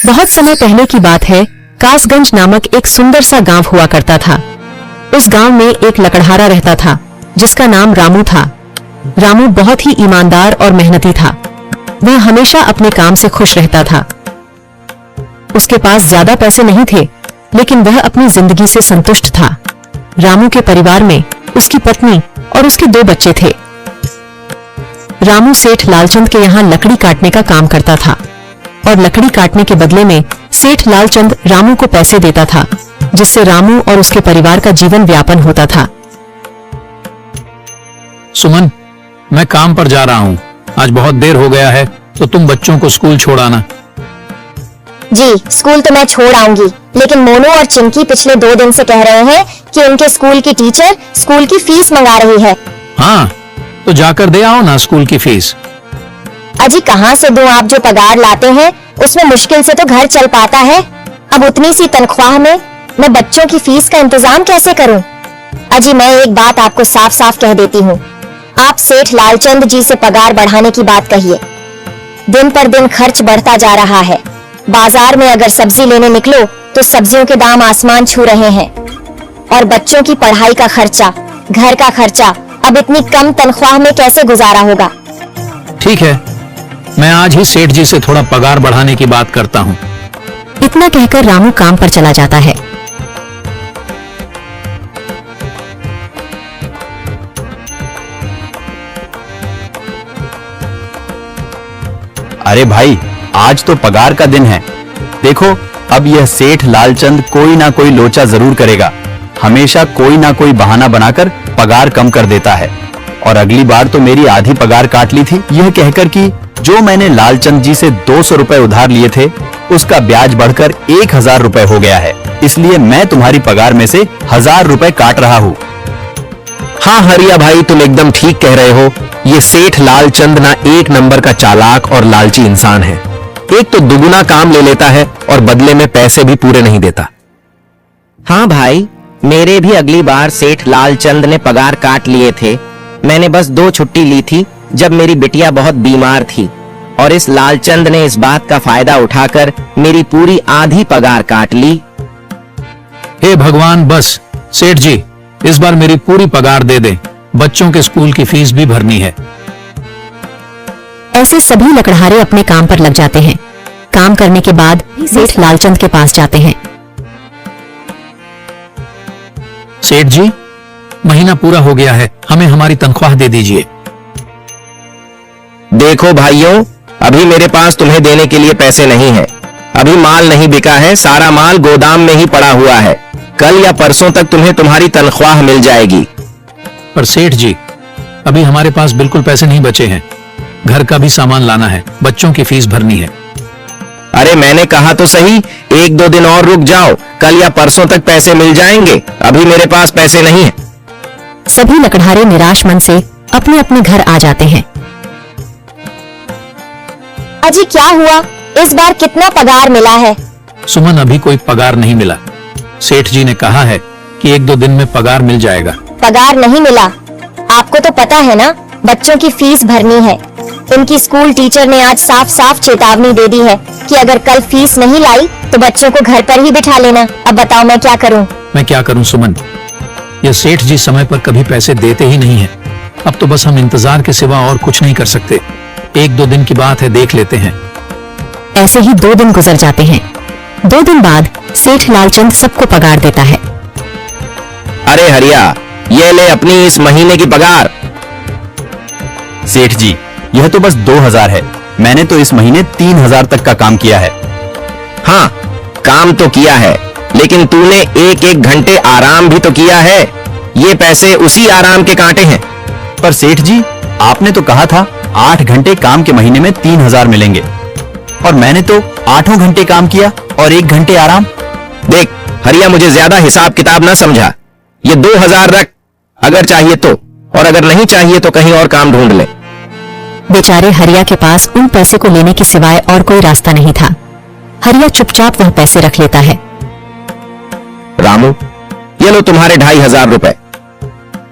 बहुत समय पहले की बात है। कासगंज नामक एक सुंदर सा गांव हुआ करता था। उस गांव में एक लकड़हारा रहता था जिसका नाम रामू था। रामू बहुत ही ईमानदार और मेहनती था। वह हमेशा अपने काम से खुश रहता था। उसके पास ज्यादा पैसे नहीं थे, लेकिन वह अपनी जिंदगी से संतुष्ट था। रामू के परिवार में उसकी पत्नी और उसके 2 बच्चे थे। रामू सेठ लालचंद के यहाँ लकड़ी काटने का काम करता था और लकड़ी काटने के बदले में सेठ लालचंद रामू को पैसे देता था, जिससे रामू और उसके परिवार का जीवन व्यापन होता था। सुमन, मैं काम पर जा रहा हूँ। आज बहुत देर हो गया है, तो तुम बच्चों को स्कूल छोड़ाना। जी, स्कूल तो मैं छोड़ आऊंगी, लेकिन मोनू और चिंकी पिछले 2 दिन से कह रहे हैं कि उनके स्कूल की टीचर स्कूल की फीस मंगा रही है। हाँ, तो जाकर दे आओ ना स्कूल की फीस। अजी कहाँ से दूं? आप जो पगार लाते हैं उसमें मुश्किल से तो घर चल पाता है। अब उतनी सी तनख्वाह में मैं बच्चों की फीस का इंतजाम कैसे करूं? अजी मैं एक बात आपको साफ साफ कह देती हूँ, आप सेठ लालचंद जी से पगार बढ़ाने की बात कहिए। दिन पर दिन खर्च बढ़ता जा रहा है। बाजार में अगर सब्जी लेने निकलो तो सब्जियों के दाम आसमान छू रहे हैं, और बच्चों की पढ़ाई का खर्चा, घर का खर्चा अब इतनी कम तनख्वाह में कैसे गुजारा होगा? ठीक है, मैं आज ही सेठ जी से थोड़ा पगार बढ़ाने की बात करता हूँ। इतना कहकर रामू काम पर चला जाता है। अरे भाई, आज तो पगार का दिन है। देखो, अब यह सेठ लालचंद कोई ना कोई लोचा जरूर करेगा। हमेशा कोई ना कोई बहाना बनाकर पगार कम कर देता है। और अगली बार तो मेरी आधी पगार काट ली थी, यह कहकर कि जो मैंने लालचंद जी से 200 रुपए उधार लिए थे, उसका ब्याज बढ़कर 1000 रुपए हो गया है। इसलिए मैं तुम्हारी पगार में से 1000 रुपए काट रहा हूँ। हाँ हरिया भाई, तुम एकदम ठीक कह रहे हो। ये सेठ लालचंद ना एक नंबर का चालाक और लालची इंसान है। एक तो दुगुना काम ले लेता है और बदले में पैसे भी पूरे नहीं देता। हाँ भाई, मेरे भी अगली बार सेठ लालचंद ने पगार काट लिए थे। मैंने बस 2 छुट्टी ली थी जब मेरी बिटिया बहुत बीमार थी, और इस लालचंद ने इस बात का फायदा उठाकर मेरी पूरी आधी पगार काट ली। हे भगवान, बस सेठ जी, इस बार मेरी पूरी पगार दे दे। बच्चों के स्कूल की फीस भी भरनी है। ऐसे सभी लकड़हारे अपने काम पर लग जाते हैं। काम करने के बाद सेठ लालचंद के पास जाते हैं। सेठ जी, महीना पूरा हो गया है, हमें हमारी तनख्वाह दे दीजिए। देखो भाइयों, अभी मेरे पास तुम्हें देने के लिए पैसे नहीं है। अभी माल नहीं बिका है, सारा माल गोदाम में ही पड़ा हुआ है। कल या परसों तक तुम्हें तुम्हारी तनख्वाह मिल जाएगी। पर सेठ जी, अभी हमारे पास बिल्कुल पैसे नहीं बचे हैं। घर का भी सामान लाना है, बच्चों की फीस भरनी है। अरे मैंने कहा तो सही, 1-2 दिन और रुक जाओ, कल या परसों तक पैसे मिल जाएंगे। अभी मेरे पास पैसे नहीं है। सभी लकड़हारे निराश मन से अपने अपने घर आ जाते हैं। अजी क्या हुआ? इस बार कितना पगार मिला है? सुमन, अभी कोई पगार नहीं मिला। सेठ जी ने कहा है कि 1-2 दिन में पगार मिल जाएगा। पगार नहीं मिला? आपको तो पता है ना, बच्चों की फीस भरनी है। इनकी स्कूल टीचर ने आज साफ साफ चेतावनी दे दी है कि अगर कल फीस नहीं लाई तो बच्चों को घर पर ही बिठा लेना। अब बताओ मैं क्या करूं? मैं क्या करूं सुमन, ये सेठ जी समय पर कभी पैसे देते ही नहीं है। अब तो बस हम इंतजार के सिवा और कुछ नहीं कर सकते। 1-2 दिन की बात है, देख लेते हैं। ऐसे ही 2 दिन गुजर जाते हैं। 2 दिन बाद सेठ लालचंद सबको पगार देता है। अरे हरिया, ये ले अपनी इस महीने की पगार। सेठ जी, यह तो बस 2000 है। मैंने तो इस महीने 3000 तक का काम किया है। हाँ, काम तो किया है, लेकिन तूने 1-1 घंटे आराम भी तो किया है। ये पैसे उसी आराम के कांटे हैं। पर सेठ जी, आपने तो कहा था 8 घंटे काम के महीने में 3000 मिलेंगे, और मैंने तो 8 घंटे काम किया और 1 घंटे आराम। देख हरिया, मुझे ज्यादा हिसाब किताब ना समझा। ये 2000 रख, अगर चाहिए तो, और अगर नहीं चाहिए तो कहीं और काम ढूंढ ले। बेचारे हरिया के पास उन पैसे को लेने के सिवाय और कोई रास्ता नहीं था। हरिया चुपचाप वह पैसे रख लेता है। रामू, ये लो तुम्हारे 2500 रुपए।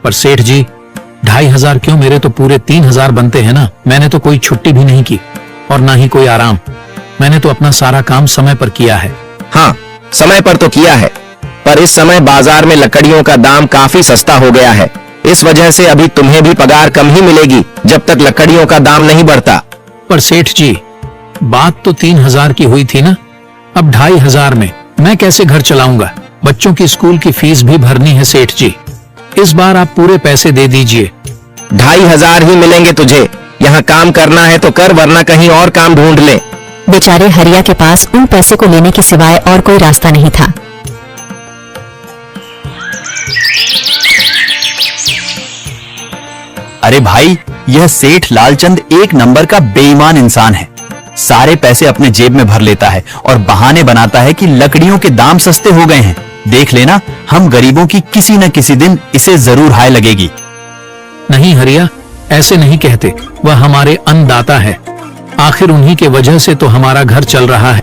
पर सेठ जी, 2500 क्यों? मेरे तो पूरे 3000 बनते हैं ना। मैंने तो कोई छुट्टी भी नहीं की और ना ही कोई आराम। मैंने तो अपना सारा काम समय पर किया है। हाँ, समय पर तो किया है, पर इस समय बाजार में लकड़ियों का दाम काफी सस्ता हो गया है। इस वजह से अभी तुम्हें भी पगार कम ही मिलेगी जब तक लकड़ियों का दाम नहीं बढ़ता। पर सेठ जी, बात तो 3,000 की हुई थी ना, अब 2,500 में मैं कैसे घर चलाऊंगा? बच्चों की स्कूल की फीस भी भरनी है सेठ जी। इस बार आप पूरे पैसे दे दीजिए। 2,500 ही मिलेंगे तुझे। यहाँ काम करना है तो कर, वरना कहीं और काम ढूंढ ले। बेचारे हरिया के पास उन पैसे को लेने के सिवाय और कोई रास्ता नहीं था। अरे भाई, यह सेठ लालचंद एक नंबर का बेईमान इंसान है। सारे पैसे अपने जेब में भर लेता है और बहाने बनाता है कि लकड़ियों के दाम सस्ते हो गए हैं। देख लेना, हम गरीबों की किसी न किसी दिन इसे जरूर हाय लगेगी। नहीं हरिया, ऐसे नहीं कहते। वह हमारे अन्नदाता है, आखिर उन्हीं के वजह से तो हमारा घर चल रहा है।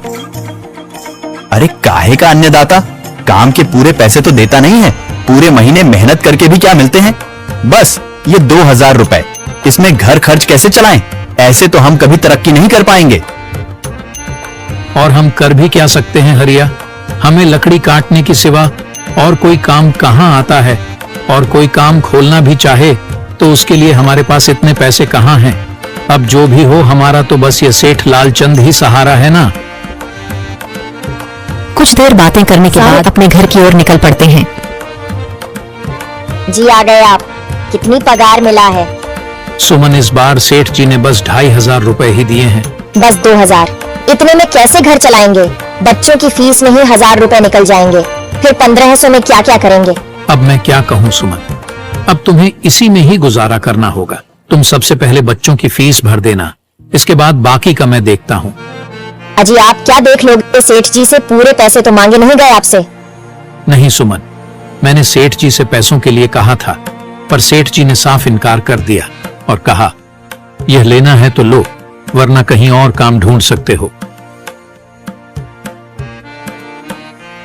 अरे काहे का अन्नदाता? काम के पूरे पैसे तो देता नहीं है। पूरे महीने मेहनत करके भी क्या मिलते हैं? बस ये 2,000 रुपए, इसमें घर खर्च कैसे चलाएं? ऐसे तो हम कभी तरक्की नहीं कर पाएंगे। और हम कर भी क्या सकते हैं हरिया? हमें लकड़ी काटने के सिवा और कोई काम कहाँ आता है? और कोई काम खोलना भी चाहे तो उसके लिए हमारे पास इतने पैसे कहाँ हैं? अब जो भी हो, हमारा तो बस ये सेठ लालचंद ही सहारा है ना। कुछ देर बातें करने के बाद अपने घर की ओर निकल पड़ते हैं। जी आ गए आप। कितनी पगार मिला है? सुमन, इस बार सेठ जी ने बस 2,500 रुपए ही दिए हैं। बस 2,000? इतने में कैसे घर चलाएंगे? बच्चों की फीस में ही 1,000 रुपए निकल जाएंगे, फिर 1,500 में क्या क्या करेंगे? अब मैं क्या कहूँ सुमन, अब तुम्हें इसी में ही गुजारा करना होगा। तुम सबसे पहले बच्चों की फीस भर देना, इसके बाद बाकी का मैं देखता हूँ। अजी आप क्या देख लोगे? सेठ जी से पूरे पैसे तो मांगे नहीं गए आपसे? नहीं सुमन, मैंने सेठ जी से पैसों के लिए कहा था, पर सेठ जी ने साफ इनकार कर दिया और कहा, यह लेना है तो लो, वरना कहीं और काम ढूंढ सकते हो।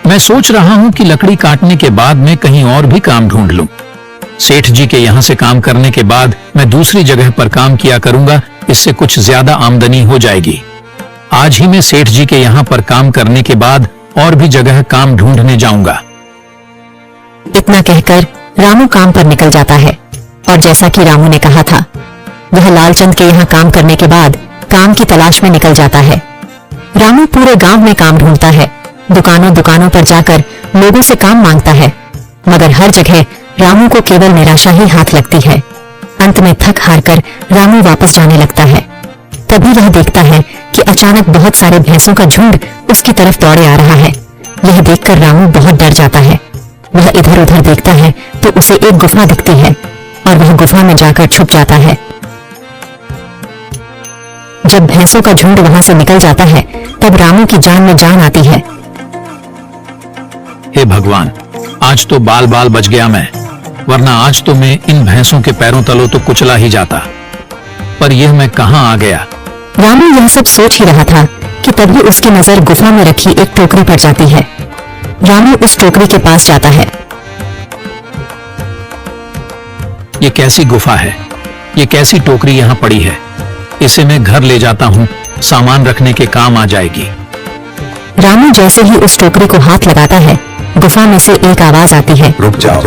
मैं सोच रहा हूं कि लकड़ी काटने के बाद मैं कहीं और भी काम ढूंढ लूं। सेठ जी के यहां से काम करने के बाद मैं दूसरी जगह पर काम किया करूंगा, इससे कुछ ज्यादा आमदनी हो जाएगी। आज ही मैं सेठ जी के यहां पर काम करने के बाद और भी जगह काम ढूंढने जाऊंगा। इतना कहकर रामू काम पर निकल जाता है और जैसा कि रामू ने कहा था, वह लालचंद के यहाँ काम करने के बाद काम की तलाश में निकल जाता है। रामू पूरे गांव में काम ढूंढता है, दुकानों दुकानों पर जाकर लोगों से काम मांगता है, मगर हर जगह रामू को केवल निराशा ही हाथ लगती है। अंत में थक हार कर रामू वापस जाने लगता है। तभी वह देखता है कि अचानक बहुत सारे भैंसों का झुंड उसकी तरफ दौड़े आ रहा है। यह देखकर रामू बहुत डर जाता है। वह इधर उधर देखता है तो उसे एक गुफा दिखती है और वह गुफा में जाकर छुप जाता है। जब भैंसों का झुंड वहां से निकल जाता है तब रामू की जान में जान आती है। हे भगवान, आज तो बाल बाल बच गया मैं, वरना आज तो मैं इन भैंसों के पैरों तलों तो कुचला ही जाता। पर यह मैं कहां आ गया? रामू यह सब सोच ही रहा था कि तभी उसकी नजर गुफा में रखी एक टोकरी पर जाती है। रामू उस टोकरी के पास जाता है। ये कैसी गुफा है? ये कैसी टोकरी यहाँ पड़ी है? इसे मैं घर ले जाता हूँ, सामान रखने के काम आ जाएगी। रामू जैसे ही उस टोकरी को हाथ लगाता है, गुफा में से एक आवाज आती है, रुक जाओ,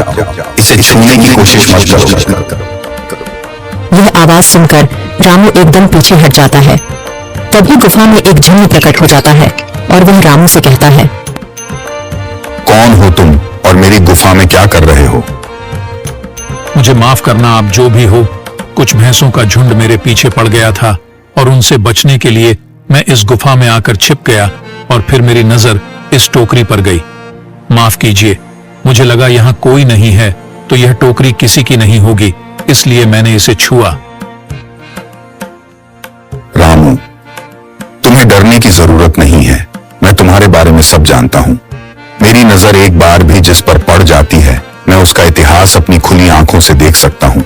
इसे छूने की कोशिश मत करो। यह आवाज सुनकर रामू एकदम पीछे हट जाता है। तभी गुफा में एक जिन्न प्रकट हो जाता है और वह रामू से कहता है, कौन हो तुम और मेरी गुफा में क्या कर रहे हो? मुझे माफ करना, आप जो भी हो। कुछ भैंसों का झुंड मेरे पीछे पड़ गया था और उनसे बचने के लिए मैं इस गुफा में आकर छिप गया और फिर मेरी नजर इस टोकरी पर गई। माफ कीजिए, मुझे लगा यहाँ कोई नहीं है तो यह टोकरी किसी की नहीं होगी, इसलिए मैंने इसे छुआ। रामू, तुम्हें डरने की जरूरत नहीं है। मैं तुम्हारे बारे में सब जानता हूँ। मेरी नजर एक बार भी जिस पर पड़ जाती है, मैं उसका इतिहास अपनी खुली आंखों से देख सकता हूँ।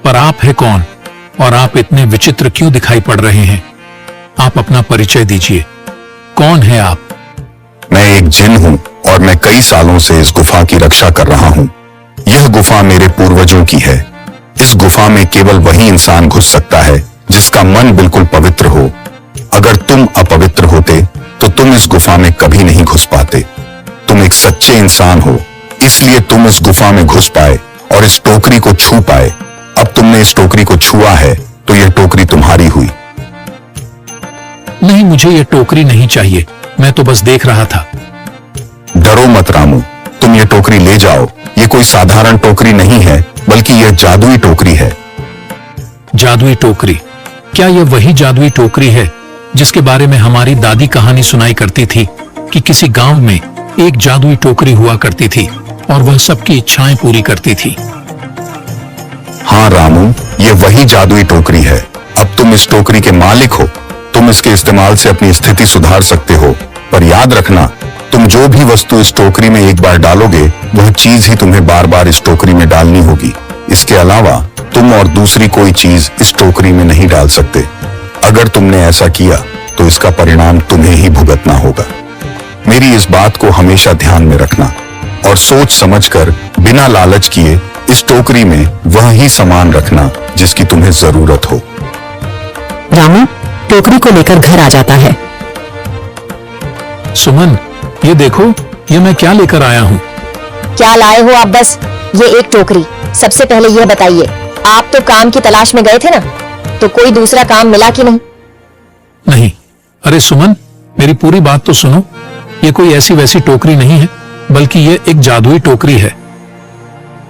पर आप है कौन और आप इतने विचित्र क्यों दिखाई पड़ रहे हैं? आप अपना परिचय दीजिए, कौन है आप? मैं एक जिन हूँ और मैं कई सालों से इस गुफा की रक्षा कर रहा हूँ। यह गुफा मेरे पूर्वजों की है। इस गुफा में केवल वही इंसान घुस सकता है जिसका मन बिल्कुल पवित्र हो। अगर तुम अपवित्र होते तो तुम इस गुफा में कभी नहीं घुस पाते। तुम एक सच्चे इंसान हो, इसलिए तुम इस गुफा में घुस पाए और इस टोकरी को छू पाए। अब तुमने इस टोकरी को छुआ है तो यह टोकरी तुम्हारी हुई। नहीं, मुझे ये टोकरी नहीं चाहिए, मैं तो बस देख रहा था। डरो मत रामू, तुम ये टोकरी ले जाओ। ये कोई साधारण टोकरी नहीं है, बल्कि यह जादुई टोकरी है। जादुई टोकरी? क्या यह वही जादुई टोकरी है जिसके बारे में हमारी दादी कहानी सुनाई करती थी कि किसी गांव में एक जादुई टोकरी हुआ करती थी और वह सबकी इच्छाएं पूरी करती थी? हाँ रामू, ये वही जादुई टोकरी है। अब तुम इस टोकरी के मालिक हो। तुम इसके इस्तेमाल से अपनी स्थिति सुधार सकते हो, पर याद रखना, तुम जो भी वस्तु इस टोकरी में एक बार डालोगे, वह चीज ही तुम्हें बार बार इस टोकरी में डालनी होगी। इसके अलावा तुम और दूसरी कोई चीज इस टोकरी में नहीं डाल सकते। अगर तुमने ऐसा किया तो इसका परिणाम तुम्हें ही भुगतना होगा। मेरी इस बात को हमेशा ध्यान में रखना और सोच समझकर बिना लालच किए इस टोकरी में वह ही सामान रखना जिसकी तुम्हें जरूरत हो। रामू टोकरी को लेकर घर आ जाता है। सुमन, ये देखो, ये मैं क्या लेकर आया हूँ। क्या लाए हो आप? बस ये एक टोकरी। सबसे पहले यह बताइए, आप तो काम की तलाश में गए थे ना, तो कोई दूसरा काम मिला कि नहीं? नहीं। अरे सुमन, मेरी पूरी बात तो सुनो। ये कोई ऐसी वैसी टोकरी नहीं है, बल्कि ये एक जादुई टोकरी है।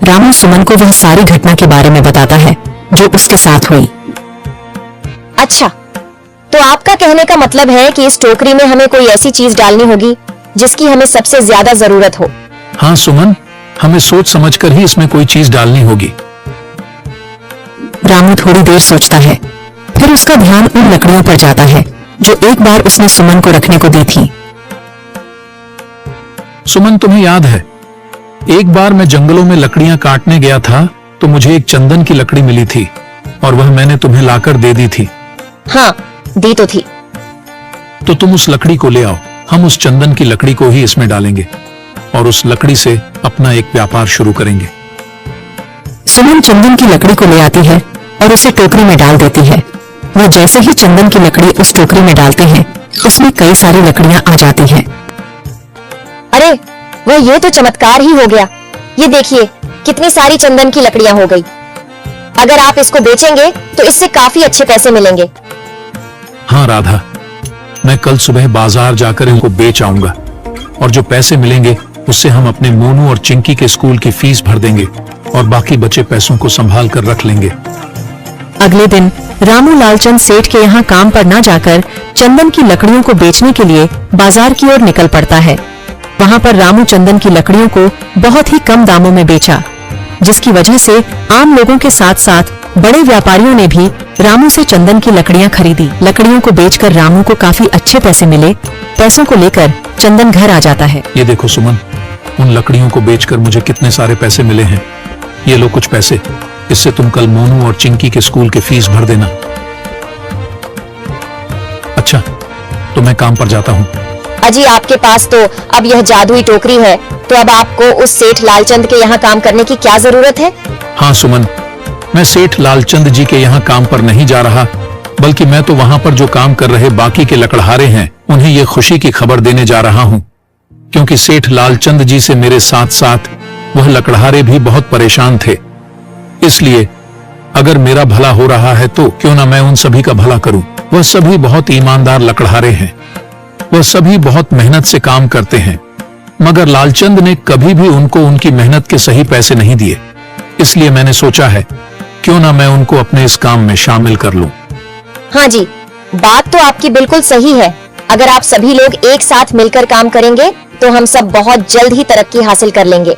रामू सुमन को वह सारी घटना के बारे में बताता है जो उसके साथ हुई। अच्छा, तो आपका कहने का मतलब है कि इस टोकरी में हमें कोई ऐसी चीज डालनी होगी जिसकी हमें सबसे ज्यादा जरूरत हो। हाँ सुमन, हमें सोच समझकर ही इसमें कोई चीज डालनी होगी। रामू थोड़ी देर सोचता है, फिर उसका ध्यान उन लकड़ियों पर जाता है जो एक बार उसने सुमन को रखने को दी थी। सुमन, तुम्हें याद है, एक बार मैं जंगलों में लकड़ियां काटने गया था तो मुझे एक चंदन की लकड़ी मिली थी और वह मैंने तुम्हें लाकर दे दी थी। हाँ, दी तो थी। तो तुम उस लकड़ी को ले आओ। हम उस चंदन की लकड़ी को ही इसमें डालेंगे और उस लकड़ी से अपना एक व्यापार शुरू करेंगे। सुमन चंदन की लकड़ी को ले आती है और उसे टोकरी में डाल देती है। वो जैसे ही चंदन की लकड़ी उस टोकरी में डालते हैं, उसमें कई सारी लकड़ियां आ जाती हैं। अरे वह ये तो चमत्कार ही हो गया। ये देखिए कितनी सारी चंदन की लकड़ियां हो गई। अगर आप इसको बेचेंगे तो इससे काफी अच्छे पैसे मिलेंगे। हाँ राधा, मैं कल सुबह बाजार जाकर इनको बेच आऊंगा और जो पैसे मिलेंगे उससे हम अपने मोनू और चिंकी के स्कूल की फीस भर देंगे और बाकी बचे पैसों को संभाल कर रख लेंगे। अगले दिन रामू लालचंद सेठ के यहाँ काम पर न जाकर चंदन की लकड़ियों को बेचने के लिए बाजार की ओर निकल पड़ता है। वहाँ पर रामू चंदन की लकड़ियों को बहुत ही कम दामों में बेचा, जिसकी वजह से आम लोगों के साथ साथ बड़े व्यापारियों ने भी रामू से चंदन की लकड़ियां खरीदी। लकड़ियों को बेचकर रामू को काफी अच्छे पैसे मिले। पैसों को लेकर चंदन घर आ जाता है। ये देखो सुमन, उन लकड़ियों को बेचकर मुझे कितने सारे पैसे मिले हैं। ये लो कुछ पैसे, इससे तुम कल मोनू और चिंकी के स्कूल की फीस भर देना। अच्छा, तो मैं काम पर जाता हूँ। अजी आपके पास तो अब यह जादुई टोकरी है, तो अब आपको उस सेठ लालचंद के यहाँ काम करने की क्या जरूरत है? हाँ सुमन, मैं सेठ लालचंद जी के यहाँ काम पर नहीं जा रहा, बल्कि मैं तो वहाँ पर जो काम कर रहे बाकी के लकड़हारे हैं उन्हें ये खुशी की खबर देने जा रहा हूँ, क्योंकि सेठ लालचंद जी से मेरे साथ साथ वह लकड़हारे भी बहुत परेशान थे। इसलिए अगर मेरा भला हो रहा है तो क्यों ना मैं उन सभी का भला करूं। वह सभी बहुत ईमानदार लकड़हारे हैं, वह सभी बहुत मेहनत से काम करते हैं, मगर लालचंद ने कभी भी उनको उनकी मेहनत के सही पैसे नहीं दिए। इसलिए मैंने सोचा है क्यों ना मैं उनको अपने इस काम में शामिल कर लूं। हाँ जी, बात तो आपकी बिल्कुल सही है। अगर आप सभी लोग एक साथ मिलकर काम करेंगे तो हम सब बहुत जल्द ही तरक्की हासिल कर लेंगे।